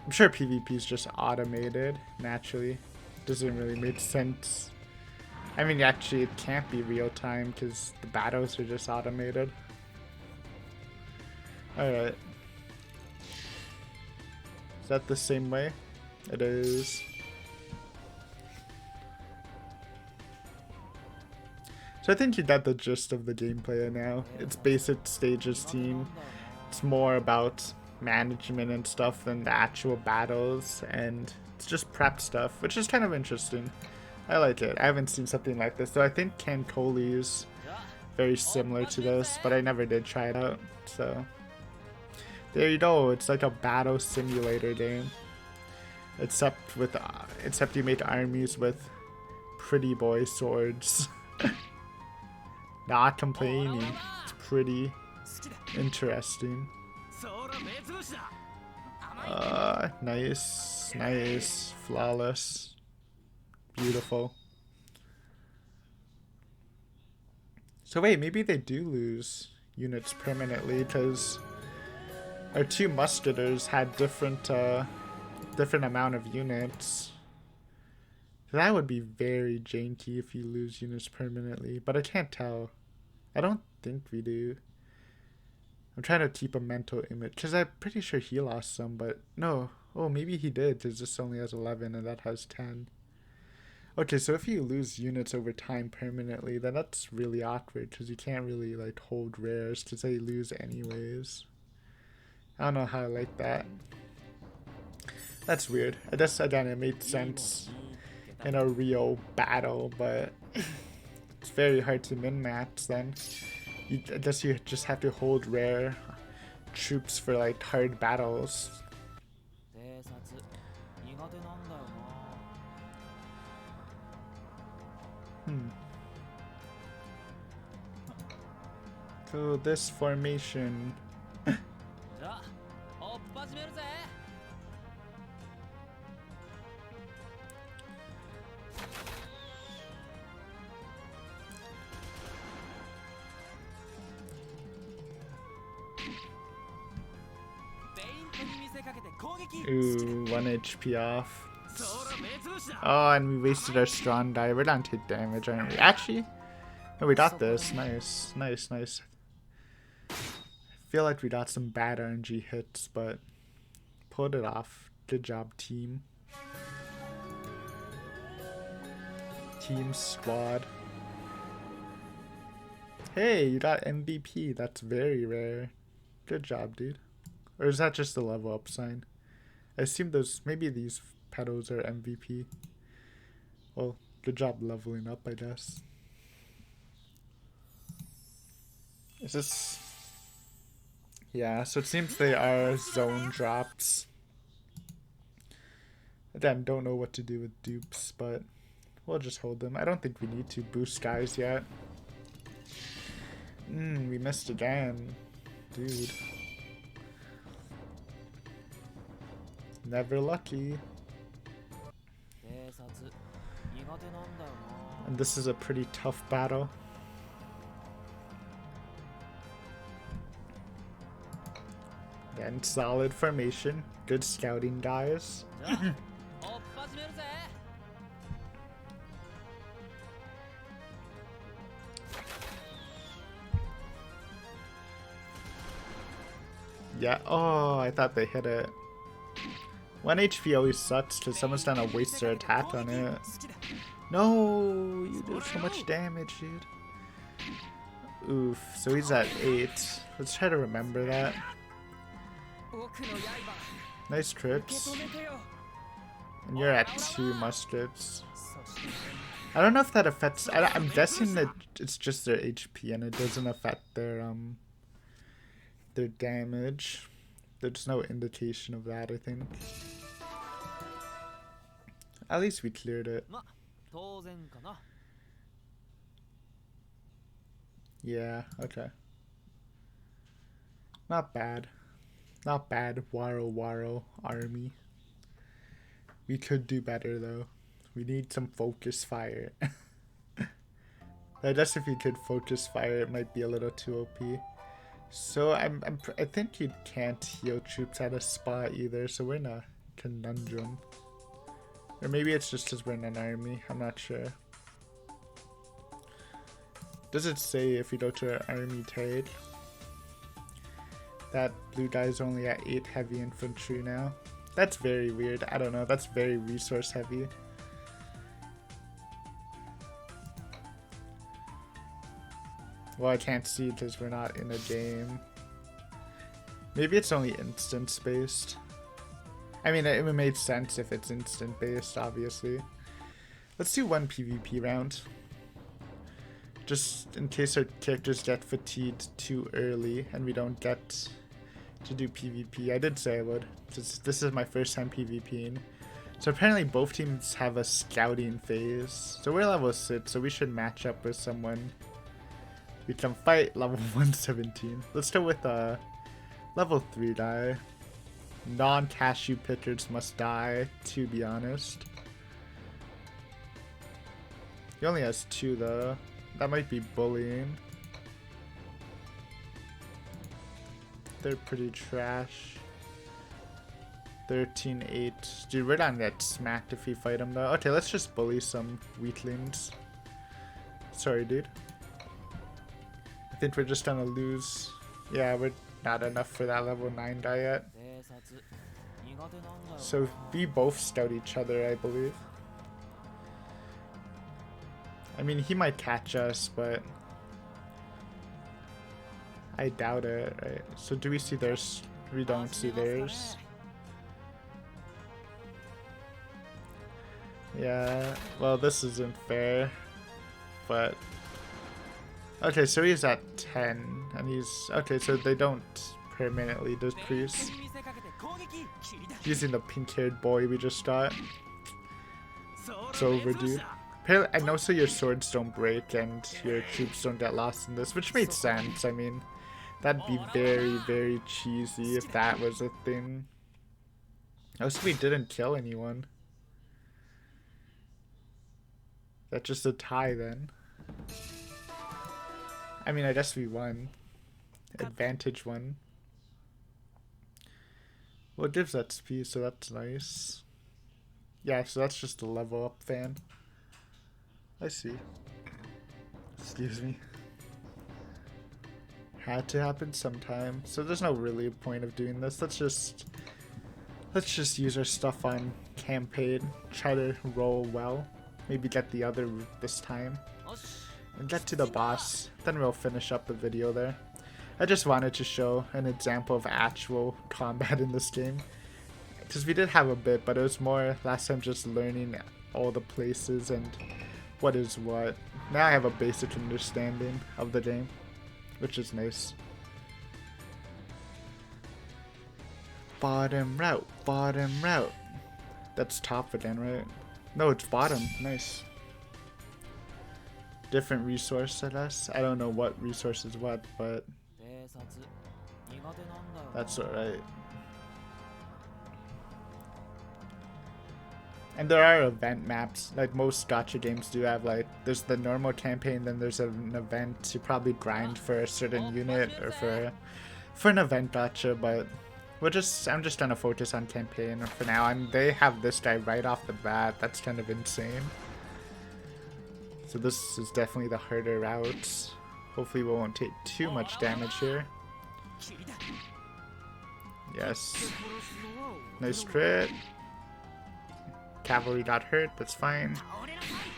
I'm sure PvP is just automated, naturally. Doesn't really make sense. I mean, actually, it can't be real time because the battles are just automated. Alright. Is that the same way? It is. So I think you got the gist of the gameplay now. It's basic stages team. It's more about management and stuff than the actual battles, and it's just prep stuff, which is kind of interesting. I like it. I haven't seen something like this, so I think Cancoli's very similar to this, but I never did try it out. So there you go. It's like a battle simulator game, except you make armies with pretty boy swords. Not complaining. It's pretty interesting. Nice, nice, flawless, beautiful. So wait, maybe they do lose units permanently because our two musketeers had different amount of units. That would be very janky if you lose units permanently, but I can't tell. I don't think we do. I'm trying to keep a mental image because I'm pretty sure he lost some, but no. Oh, maybe he did because this only has 11 and that has 10. Okay, so if you lose units over time permanently, then that's really awkward because you can't really like hold rares because they lose anyways. I don't know how I like that. That's weird. I guess again it made sense in a real battle, but it's very hard to min-max then. I guess you just have to hold rare troops for like hard battles. So this formation. Ooh, 1 HP off. Oh, and we wasted our strong die. We're down to damage, aren't we? Actually, no, we got this. Nice, nice, nice. I feel like we got some bad RNG hits, but pulled it off. Good job, team. Team squad. Hey, you got MVP. That's very rare. Good job, dude. Or is that just the level up sign? I assume maybe these petals are MVP. Well, good job leveling up, I guess. Is this... Yeah, so it seems they are zone drops. Again, don't know what to do with dupes, but we'll just hold them. I don't think we need to boost guys yet. We missed again. Dude. Never lucky. And this is a pretty tough battle. Then solid formation. Good scouting, guys. Yeah, oh, I thought they hit it. 1 HP always sucks because someone's trying to waste their attack on it. No, you do so much damage, dude. Oof, so he's at 8. Let's try to remember that. Nice trips. And you're at 2 muskets. I don't know if that affects... I'm guessing that it's just their HP and it doesn't affect their damage. There's no indication of that, I think. At least we cleared it. Yeah, okay. Not bad. Not bad, Waro Waro army. We could do better though. We need some focus fire. I guess if you could focus fire, it might be a little too OP. So I think you can't heal troops at a spot either, so we're in a conundrum. Or maybe it's just because we're in an army, I'm not sure. Does it say if we go to our army tag that blue guy's only at 8 heavy infantry now? That's very weird. I don't know, that's very resource heavy. Well, I can't see because we're not in a game. Maybe it's only instance based. I mean, it made sense if it's instant based, obviously. Let's do 1 PvP round. Just in case our characters get fatigued too early and we don't get to do PvP. I did say I would. This is my first time PvPing. So apparently both teams have a scouting phase. So we're level 6, so we should match up with someone we can fight level 117. Let's start with a level 3 die. Non-cashew pickers must die, to be honest. He only has 2 though. That might be bullying. They're pretty trash. 13-8. Dude, we're not gonna get smacked if we fight him though. Okay, let's just bully some weaklings. Sorry, dude. I think we're just gonna lose. Yeah, we're not enough for that level 9 die yet. So we both scout each other, I believe. I mean, he might catch us, but I doubt it, right? So do we see theirs? We don't see theirs. Yeah, well, this isn't fair, but... Okay, so he's at 10, and he's... Okay, so they don't permanently decrease. Using the pink-haired boy we just got. It's overdue. Apparently, I know, so your swords don't break and your troops don't get lost in this, which made sense. I mean, that'd be very, very cheesy if that was a thing. Also, we didn't kill anyone. That's just a tie then. I mean, I guess we won. Advantage won. Well, it gives XP, so that's nice. Yeah, so that's just a level up fan. I see. Excuse me. Had to happen sometime. So there's no really point of doing this. Let's just use our stuff on campaign. Try to roll well. Maybe get the other route this time. And get to the boss. Then we'll finish up the video there. I just wanted to show an example of actual combat in this game. Because we did have a bit, but it was more last time just learning all the places and what is what. Now I have a basic understanding of the game, which is nice. Bottom route, bottom route. That's top again, right? No, it's bottom. Nice. Different resource, I guess. I don't know what resource is what, but that's alright. And there are event maps, like most gacha games do have. Like, there's the normal campaign, then there's an event to probably grind for a certain unit or for an event gacha, but I'm just gonna focus on campaign for now. And they have this guy right off the bat. That's kind of insane. So this is definitely the harder routes. Hopefully we won't take too much damage here. Yes. Nice crit. Cavalry got hurt, that's fine.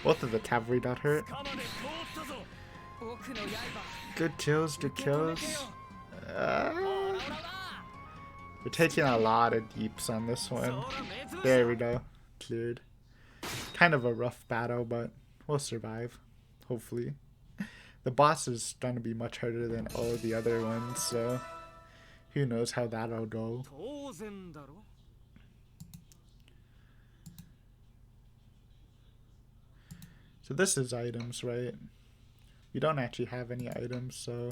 Both of the cavalry got hurt. Good kills, good kills. We're taking a lot of deeps on this one. There we go. Cleared. Kind of a rough battle, but we'll survive. Hopefully. The boss is going to be much harder than all the other ones, so who knows how that'll go. So this is items, right? We don't actually have any items, so...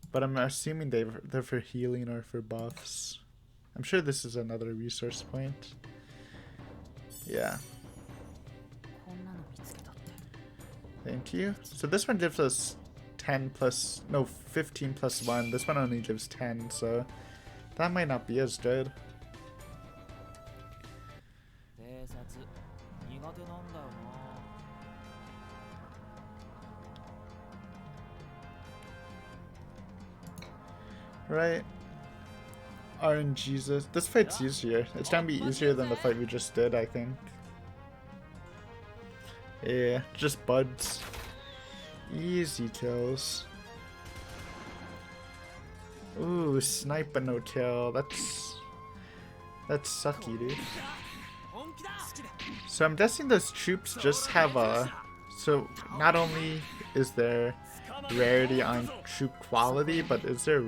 But I'm assuming they're for healing or for buffs. I'm sure this is another resource point. Yeah. Thank you. So this one gives us 10 plus... No, 15 plus 1. This one only gives 10, so... That might not be as good. Right. RNGesus. This fight's easier. It's gonna be easier than the fight we just did, I think. Yeah, just buds. Easy kills. Ooh, snipe but no kill. That's sucky, dude. So I'm guessing those troops just have a So not only is there rarity on troop quality, but is there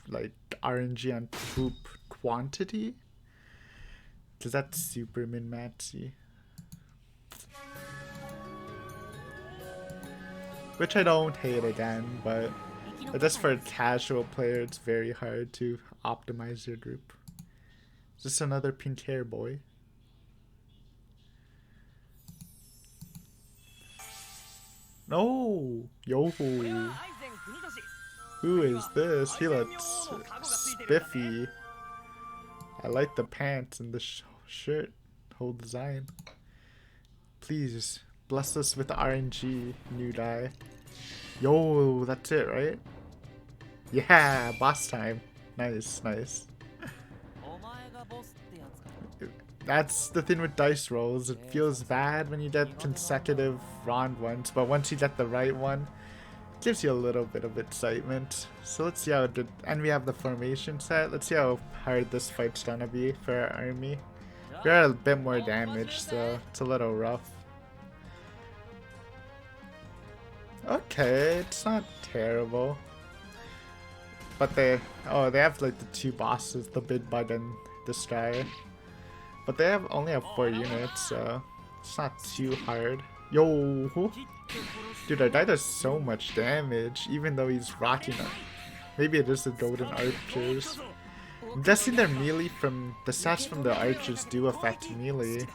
like RNG on troop quantity? Because that's super min-maxy. Which I don't hate again, but just for a casual player, it's very hard to optimize your group. Is this another pink hair boy? No! Yo! Who is this? He looks spiffy. I like the pants and the shirt. Whole design. Please, bless us with RNG, new guy. Yo, that's it, right? Yeah, boss time. Nice, nice. That's the thing with dice rolls. It feels bad when you get consecutive round ones, but once you get the right one, it gives you a little bit of excitement. So let's see how it did. And we have the formation set. Let's see how hard this fight's gonna be for our army. We are a bit more damage, so it's a little rough. Okay, it's not terrible. But they have like the two bosses, the big bug and this guy. But they only have 4 units, so it's not too hard. Yo! Dude, our guy does so much damage, even though he's rocking it. Maybe it is the golden archers. I'm guessing their melee from the stats from the archers do affect melee,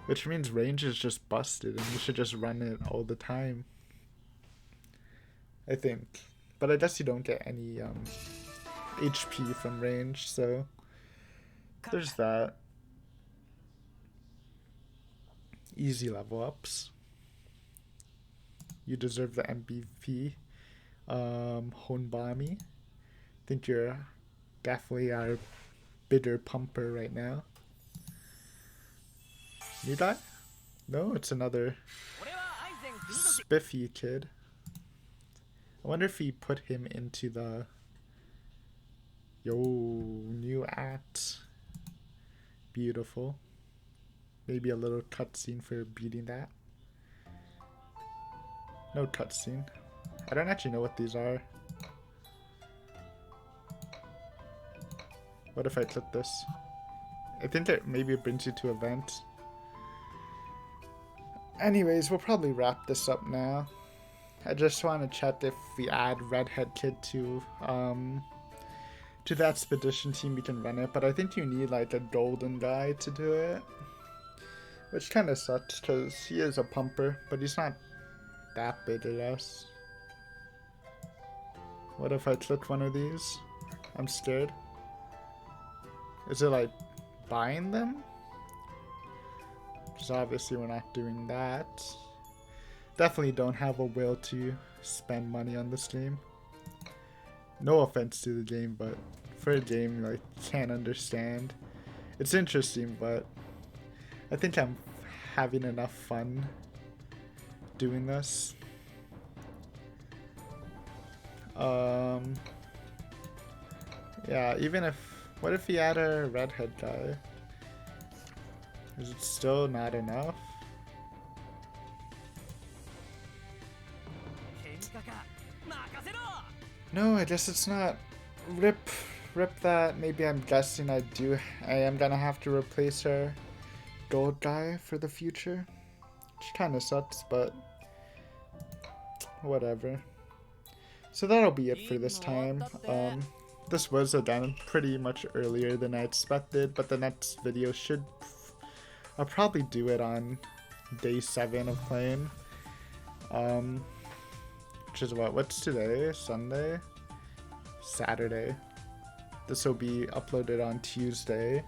which means range is just busted and you should just run it all the time. I think. But I guess you don't get any HP from range, so there's that. Easy level ups. You deserve the MVP. Honbami. Think you're definitely our bitter pumper right now. New guy? No, it's another spiffy kid. I wonder if he put him into the... Yo, new act. Beautiful. Maybe a little cutscene for beating that. No cutscene. I don't actually know what these are. What if I click this? I think that maybe it brings you to events. Anyways, we'll probably wrap this up now. I just want to check if we add Redhead Kid to the expedition team, we can run it. But I think you need like a golden guy to do it. Which kind of sucks, because he is a pumper, but he's not that big, I guess. What if I click one of these? I'm scared. Is it like buying them? Because obviously we're not doing that. Definitely don't have a will to spend money on this game. No offense to the game, but for a game like can't understand. It's interesting, but I think I'm having enough fun doing this. Yeah, even if... What if we had a redhead guy? Is it still not enough? No, I guess it's not. Rip that. Maybe I'm guessing I am gonna have to replace our gold guy for the future. Which kinda sucks, but whatever. So that'll be it for this time. This was done pretty much earlier than I expected, but the next video I'll probably do it on day 7 of playing. Which is what's today? Sunday? Saturday. This will be uploaded on Tuesday.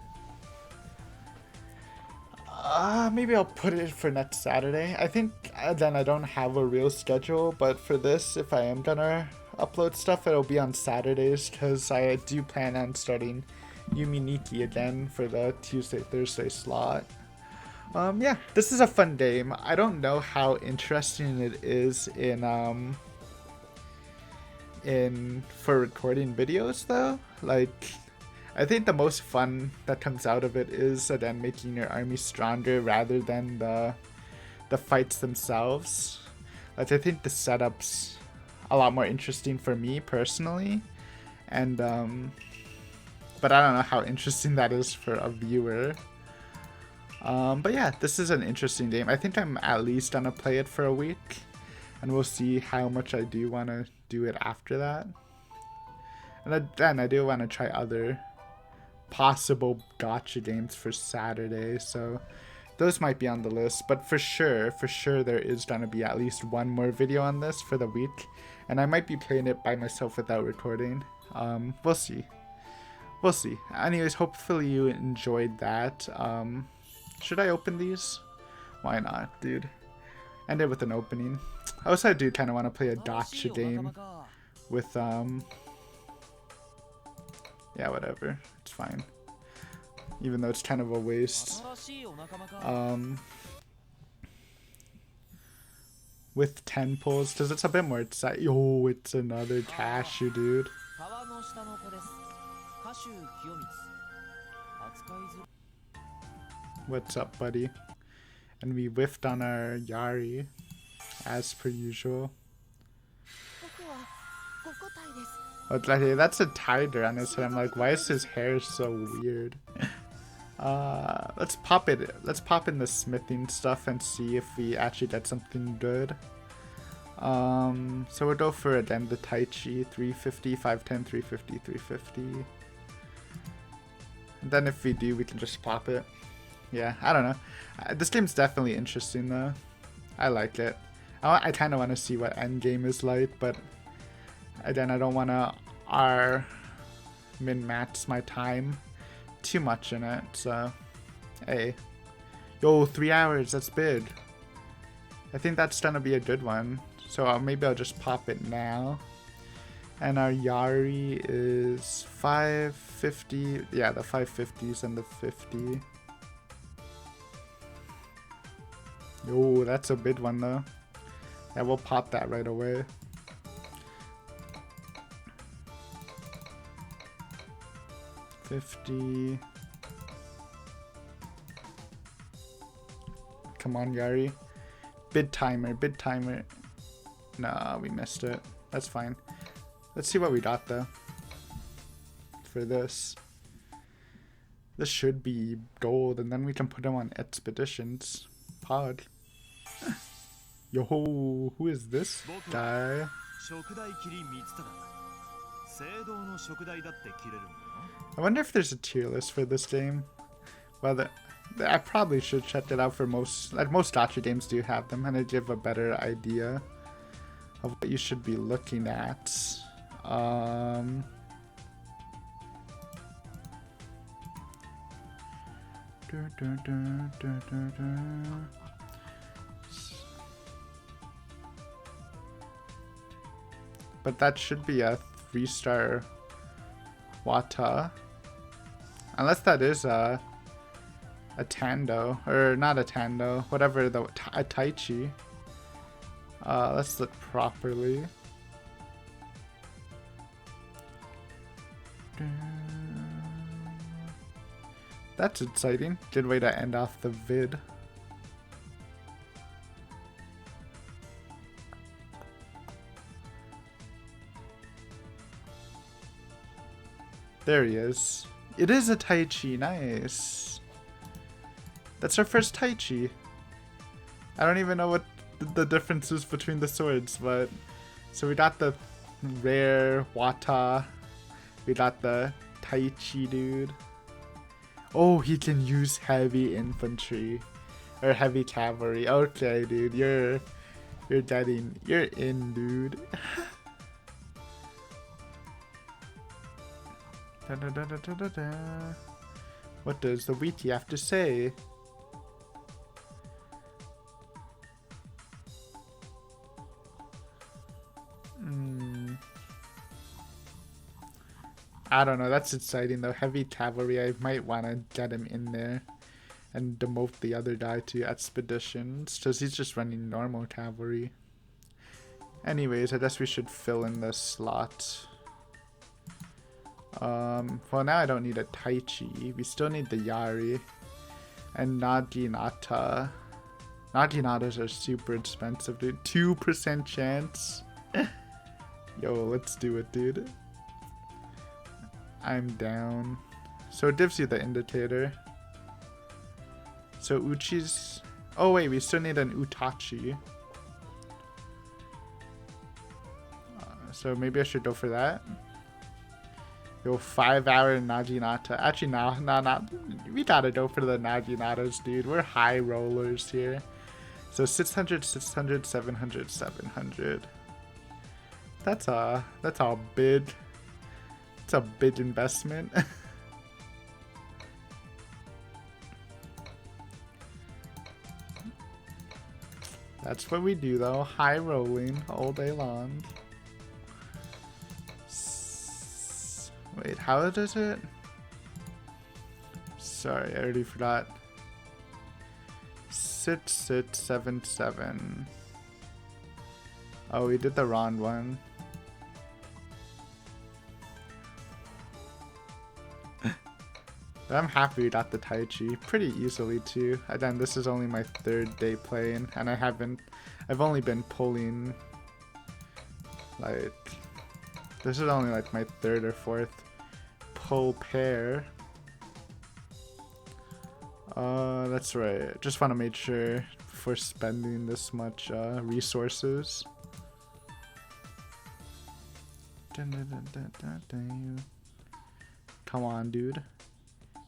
Maybe I'll put it for next Saturday. I think then I don't have a real schedule, but for this, if I am gonna upload stuff, it'll be on Saturdays, because I do plan on starting Yumi Nikki again for the Tuesday-Thursday slot. Yeah, this is a fun game. I don't know how interesting it is for recording videos though. Like, I think the most fun that comes out of it is again making your army stronger rather than the fights themselves. Like, I think the setup's a lot more interesting for me personally, and but I don't know how interesting that is for a viewer. But yeah, this is an interesting game. I think I'm at least gonna play it for a week, and we'll see how much I do want to do it after that. And then I do want to try other possible gacha games for Saturday, so those might be on the list. But for sure there is gonna be at least one more video on this for the week, and I might be playing it by myself without recording. We'll see. We'll see. Anyways, hopefully you enjoyed that. Should I open these? Why not, dude? End it with an opening. Also, I do kind of want to play a gacha game with, yeah, whatever. It's fine. Even though it's kind of a waste. With 10 pulls, because it's a bit more exciting. Yo, it's another cashew, dude. What's up, buddy? And we whiffed on our Yari, as per usual. Okay, that's a tiger on his head. I'm like, why is his hair so weird? Let's pop it. Let's pop in the smithing stuff and see if we actually get something good. So we'll go for again the Tai Chi, 350, 510, 350, 350. And then if we do, we can just pop it. Yeah, I don't know. This game's definitely interesting though. I like it. I kind of want to see what endgame is like, but again, I don't want to min-max my time too much in it, so hey. Yo, 3 hours, that's big. I think that's gonna be a good one. So maybe I'll just pop it now. And our Yari is 550. Yeah, the 550s and the 50. Yo, that's a big one though. Yeah, we'll pop that right away. $50. Come on, Yari. Bid timer, bid timer. Nah, we missed it. That's fine. Let's see what we got though. For this. This should be gold, and then we can put them on expeditions. Pod. Yo, who is this guy? I wonder if there's a tier list for this game. Well, I probably should check it out for most gacha games do have them, and I give a better idea of what you should be looking at. But that should be a 3-star Wata. Unless that is a Tando. Or not a Tando. Whatever, a Taichi. Let's look properly. That's exciting. Good way to end off the vid. There he is. It is a Taichi. Nice. That's our first Taichi. I don't even know what the difference is between the swords, but so we got the rare Wata. We got the Taichi dude. Oh, he can use heavy infantry or heavy cavalry. Okay, dude, you're in, dude. Da, da, da, da, da, da. What does the wheatie have to say? I don't know, that's exciting though. Heavy cavalry, I might want to get him in there and demote the other guy to expeditions, because he's just running normal cavalry. Anyways, I guess we should fill in this slot. Well, now I don't need a Taichi. We still need the Yari and Naginata. Naginatas are super expensive, dude. 2% chance. Yo, let's do it, dude. I'm down. So it gives you the indicator. So Uchi's... Oh wait, we still need an Utachi. So maybe I should go for that. Yo, 5-hour Naginata. Actually, nah. We gotta go for the Naginatas, dude. We're high rollers here. So 600, 600, 700, 700. That's a big... It's a big investment. That's what we do though. High rolling all day long. Wait, how does it? Sorry, I already forgot. 6677. Oh, we did the wrong one. But I'm happy we got the Tai Chi pretty easily too. Again, this is only my 3rd day playing, and I've only been pulling, like, this is only like my 3rd or 4th pull pair. That's right. Just want to make sure before spending this much resources. Come on, dude.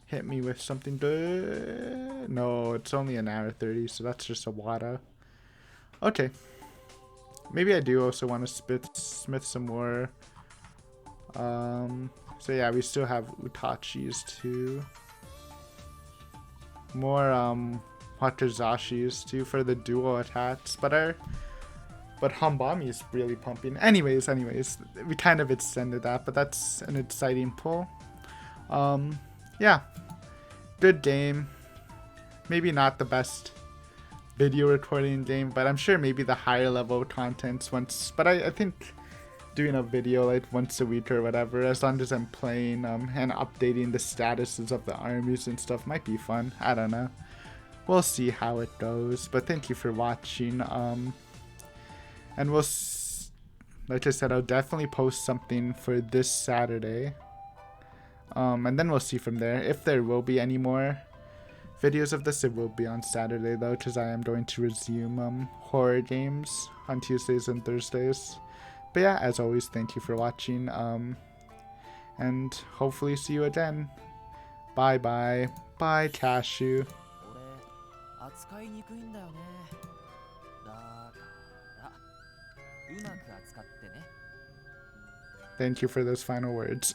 Hit me with something good. No, it's only an hour 30, so that's just a Wada. Okay. Maybe I do also want to smith some more. So yeah, we still have Utachis too. More Wakazashis too for the dual attacks, but Hanbami is really pumping. Anyways, we kind of extended that, but that's an exciting pull. Yeah, good game. Maybe not the best video recording game, but I'm sure maybe the higher level contents once. But I think doing a video like once a week or whatever, as long as I'm playing and updating the statuses of the armies and stuff, might be fun. I don't know. We'll see how it goes. But thank you for watching. And like I said, I'll definitely post something for this Saturday. And then we'll see from there. If there will be any more videos of this, it will be on Saturday though, because I am going to resume horror games on Tuesdays and Thursdays. But yeah, as always, thank you for watching, and hopefully see you again. Bye bye. Bye, Cashew. Thank you for those final words.